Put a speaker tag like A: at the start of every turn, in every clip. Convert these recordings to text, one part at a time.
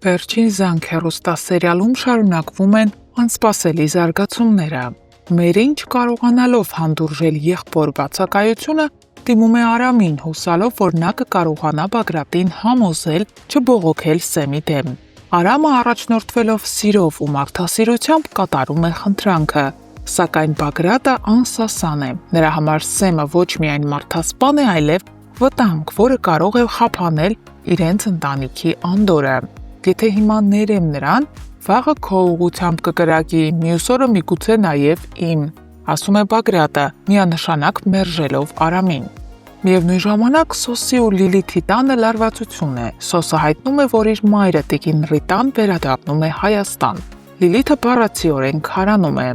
A: Վերջին զանգ հեռուստասերիալում շարունակվում են անսպասելի զարգացումները։ Մերին չկարողանալով հանդուրժել եղբոր բացակայությունը, դիմում է Արամին, հուսալով, որ նա կկարողանա Բագրատին համոզել չբողոքել Սեմի դեմ։ Արամը առաջնորդվելով սիրով ու մարդասիրությամբ կատարում է խնդրանքը, սակայն Բագրատը անսասան է։ Նրա համար Սեմը ոչ միայն մարդասպան է, այլև վտանգ, որը կարող է խափանել իրենց ընտանիքի անդորը։ Եթե հիմա ներեմ նրան, վաղը քո ուղղությամբ կկրակի, մյուս օրը միգուցե նաև իմ, ասում է Բագրատը, միանշանակ մերժելով Արամին։ Միևնույն ժամանակ Սոսի ու Լիլիթի տանը լարվածություն է։ Սոսը հայտնում է, որ իր մայրը տիկին Ռիտան վերադառնում է Հայաստան։ Լիլիթը բառացիորեն քարանում է։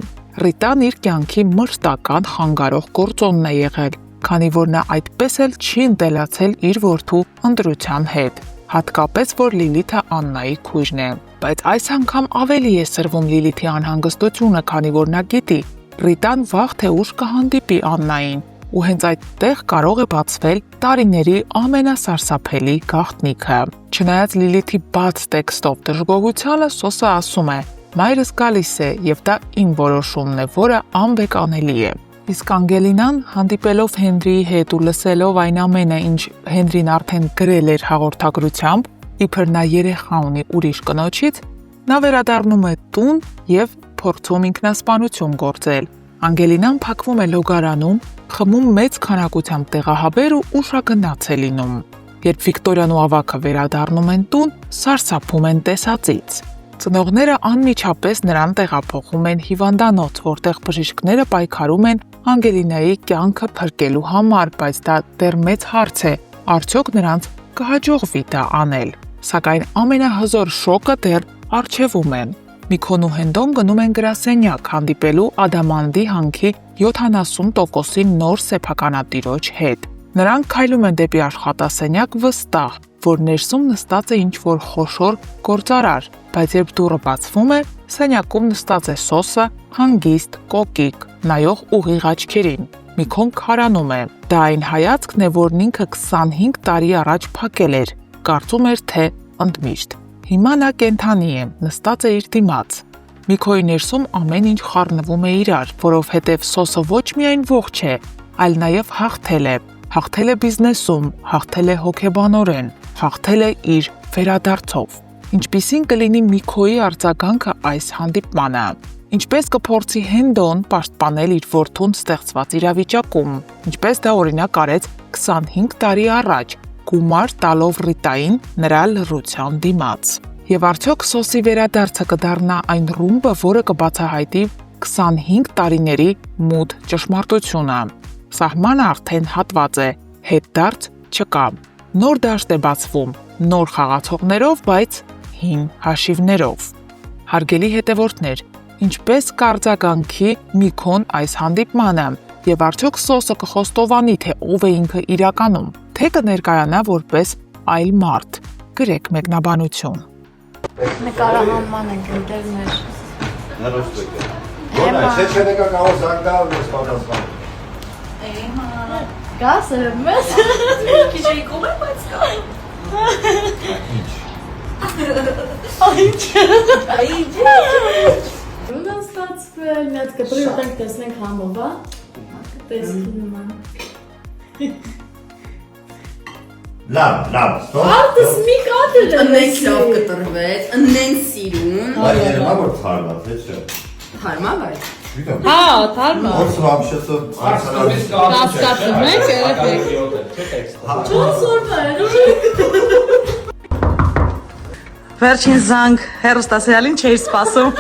A: Ռիտան իր կյանքի մշտական խանգարող գործոնն է եղել, քանի որ նա այդպես էլ չի ընտելացել իր որդու ընտրության հետ։ Հատկապես, որ Լիլիթը Աննայի քույրն է։ Բայց այս անգամ ավելի է սրվում Լիլիթի անհանգստությունը, քանի որ նա գիտի, Ռիտան վաղ թե ուշ կհանդիպի Աննային, ու հենց այդտեղ կարող է բացվել տարիների ամենասարսափելի գաղտնիքը։ Չնայած Լիլիթի բաց տեքստով դժգոհությանը, Սոսը ասում է. «Մայրս գալիս է, եւ դա իմ որոշումն է, որը անվեկանելի է»։ Իսկ Անգելինան, հանդիպելով Հենրիի հետ ու լսելով այն ամենը, ինչ Հենրին արդեն գրել էր հաղորդագրությամբ, իբր նա երեխա ունի ուրիշ կնոջից, նա վերադառնում է տուն եւ փորձում ինքնասպանություն գործել։ Անգելինան փակվում է լոգարանում, խմում մեծ քանակությամբ տեղահաբեր ու ուշագնաց է լինում։ Երբ Վիկտորիան ու ավագը վերադառնում են տուն, սարսափում են տեսածից։ Ծնողները անմիջապես նրան տեղափոխում են հիվանդանոց, որտեղ բժիշկները պայքարում են Անգելինայի կյանքը փրկելու համար, բայց դա դեռ մեծ հարց է, արդյոք նրանց կհաջողվի դա անել։ Սակայն ամենահզոր շոկը դեռ առջևում է։ Միքոն ու Հենդոն գնում են գրասենյակ հանդիպելու Ադամանդի հանքի 70%-ի նոր սեփականատիրոջ հետ։ Նրանք քայլում են դեպի աշխատասենյակ վստահ, որ ներսում նստած է ինչ-որ խոշոր գործարար, բայց երբ դուռը բացվում է, սենյակում նստած է Սոսը, հանգիստ, կոկիկ, նայող ուղիղ աչքերին։ Միքոն քարանում է։ Դա այն հայացքն է, որն ինքը 25 տարի առաջ փակել էր, կարծում էր, թե ընդմիշտ։ Հիմա նա կենդանի է, նստած է իր դիմաց։ Միքոյի ներսում ամեն ինչ խառնվում է իրար, որովհետև Սոսը ոչ միայն ողջ է, այլ նաև հաղթել է։ Հաղթել է բիզնեսում, հաղթել է հոգեբանորեն, հաղթել է իր վերադարձով։ Ինչպիսին կլինի Միքոյի արձագանքը այս հանդիպմանը։ Ինչպես կփորձի Հենդոն պաշտպանել իր որդուն ստեղծված իրավիճակում, ինչպես դա օրինակ արեց 25 տարի առաջ, գումար տալով Ռիտային նրա լռության դիմաց։ Եվ արդյոք Սոսի վերադարձը կդառնա այն ռումբը, որը կբացահայտի 25 տարիների մութ ճշմարտությունը։ Սահմանը արդեն հատված է, հետդարձ չկա։ Նոր դաշտ է բացվում, նոր խաղացողներով, բայց հին հաշիվներով։ Հարգելի հետևորդներ, ինչպես կարձագանքի Միքոն այս հանդիպմանը, եւ արդյոք Սոսը կխոստովանի, թե ով է ինքը իրականում, թե կներկայանա որպես այլ մարդ։ Գրեք մեկնաբանություն։
B: Նկարահանման ենք ընկերներ։ Գաս եմ մեզ։ Քիչ եկում եմ, բայց կա։ Ինչ։ Ոնց ստացվել, մի հատ կտրի ուտենք տեսնենք համով, հա։ Տեսքի նման։
C: Լավ, ստոպ։
B: Արտս մի կատր է։
D: Ընենք լավ կտրվեց, ընենք սիրուն։
C: Բայց երևա որ թարմա, թե չէ։
D: Թարմա բայց։
B: Հա, թարմա։
C: Ոնց вообще-то
B: Կասկածում եք, երեխեք։ Չոս օրվա է։
E: Վերջին զանգ հեռուստասերիալին չէի սպասում։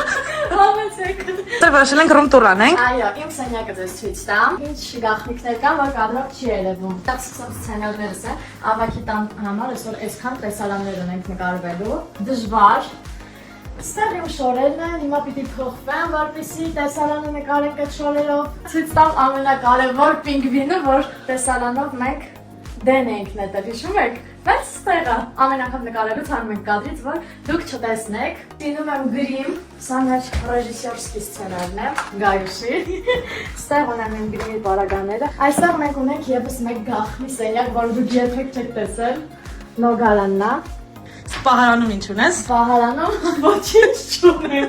B: Համեցեք։
E: Դեռ որոշել ենք ռում տուր անենք։
B: Այո, իմ սենյակը ձեզ ցույց տամ։ Ինչ գաղտնիքներ կան, որ կադրով չի երևում։ Տաքսիսով սցենարներս է, ավակի տան համար այսօր այսքան տեսարաններ ունենք նկարվելու։ Դժվար։ Ստեղ իմ շորերն են, հիմա պիտի փոխվեմ, որպեսզի տեսարանը նկարենք այդ շորերով։ Ցույց տամ ամենակարևոր պինգվինը, որ տեսարանով մենք դեն էինք նետել, հիշում եք։ Բայց ստեղ ամեն անգամ նկարելուց հանում ենք կադրից, որ դուք չտեսնեք։ Դինում եմ գրիմ, սա մեր ռեժիսորսկի սցենարն է, Գայուսի։ Ստեղ ունեմ իմ գրիմի պարագաները։ Այստեղ մենք ունենք եւս մեկ գաղտնի սենյակ, որը դուք երբեք չեք տեսել։ Լոգարանն է։
E: Սպահարանում ինչ ունես։
B: Բահարանում ոչինչ չունեմ։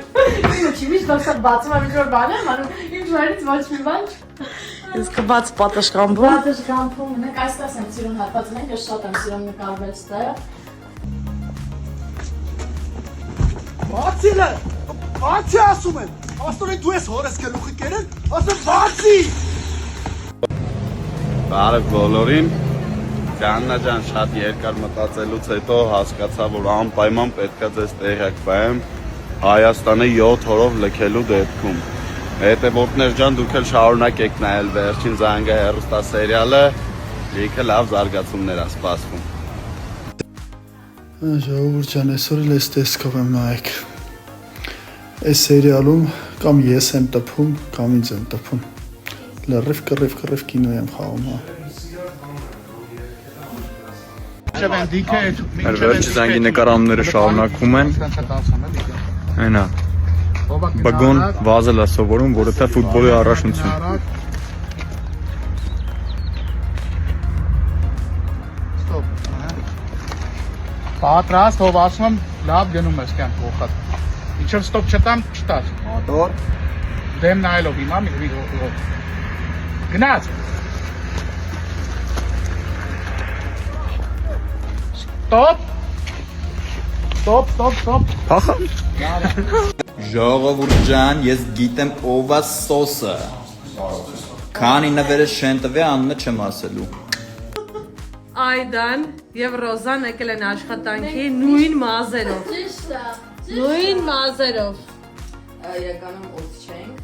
B: Ինչի՞ միշտ դասը բացում եմ ինչ-որ բան եմ անում, ինչ վարից ոչ մի բան։
E: Իսկ բաց պատշգամբում։
B: Բացış կամփում ունենք, այստեղ եմ սիրուն հատվածն ենք, ես շատ եմ սիրում նկարվել ստեղ։
F: Բացի ասում եմ, աստորեն դու ես հորես գլուխի կերել, ասում բացի։
G: Բարև բոլորին, Կաննա ջան, շատ երկար մտածելուց հետո հասկացա, որ անպայման պետքա ձեզ տեղյակ բայեմ Հայաստանը 7 օրով լքելու դեպքում։ Հետևորդներ ջան, դուք էլ շարունակեք նայել վերջին զանգա հեռուստասերիալը, լիքը լավ զարգացումներ ա սպասվում։
F: Ժողովուրդ ջան, այսօր էլ այս տեսքով եմ նայեք։ Այս սերիալում կամ ես եմ տփում, կամ ինձ եմ տփում։ Լրիվ կռիվ կինո եմ խաղում, հա։
H: Վերջի զանգի նկարահանումները շարունակվում են։ Այնա։ Բագոն վազել է սովորում, որովհետև ֆուտբոլի առաջնություն։
I: Պատրաստ հով ասում եմ լավ գնում ես կյանք ողքատ։ Ինչով ստոպ չտամ չտաս։ Մոտոր։ Դեմ նայելով հիմա մի գնաց։ Stop.
H: Փախա։
J: Ժողովուրդ ջան, ես գիտեմ ով է սոսը։ Քանի նվերը շեն տվե անունը չեմ ասելու։
E: Այդան եւ Ռոզան եկել են աշխատանքի նույն մազերով։
B: Ճիշտ է։
E: Նույն մազերով։
D: Իրականում ով չենք։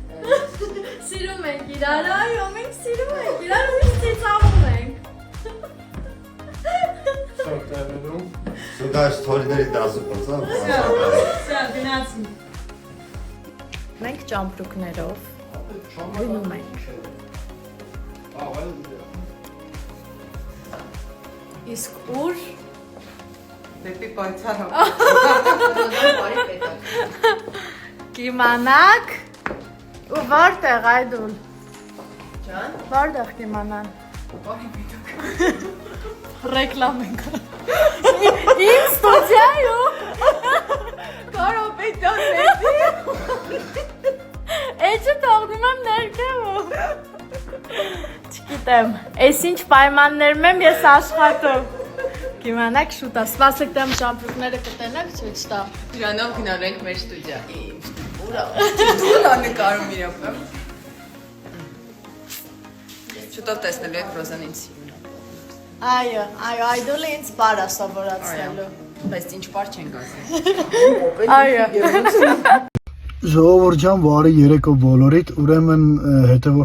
B: Սիրում ենք իրար, այո, մենք սիրում ենք իրար ու ծիծաղում ենք։
C: Սուտա ստորիների 10%,
E: Սա գնացի։
B: Մենք ճամպրուկներով գնում ենք։ Իսկ ուր
D: Դեպի պայծառ։
B: կիմանաք ու որտեղ այդուլ։ Ջան, որտեղ կիմանան։ Ռեկլամ ենք։ Իմ ստուդիայում։ Կարապետյան մեծի։ Էջը թողնում եմ ներքևում։ Չգիտեմ, այս ինչ պայմաններում եմ ես աշխատում։ Կիմանաք շուտ է, սպասեք դեմ ճամպրուկները կտենակ չուչ տա։
D: Դրանով գնալու ենք մեր ստուդիա։ Ուրա։ Դու նա նկարում իրապես։ Շուտով տեսնելու եք Ռոզան ինձ սիրուն։
B: Այո, այդուլը ինձ պար է սովորացնելու։
D: Բայց ինչ պար չենք ասել։
B: Այո։
F: Ժողովուրդ ջան, բարի երեկո բոլորիդ, ուրեմն հետևորդ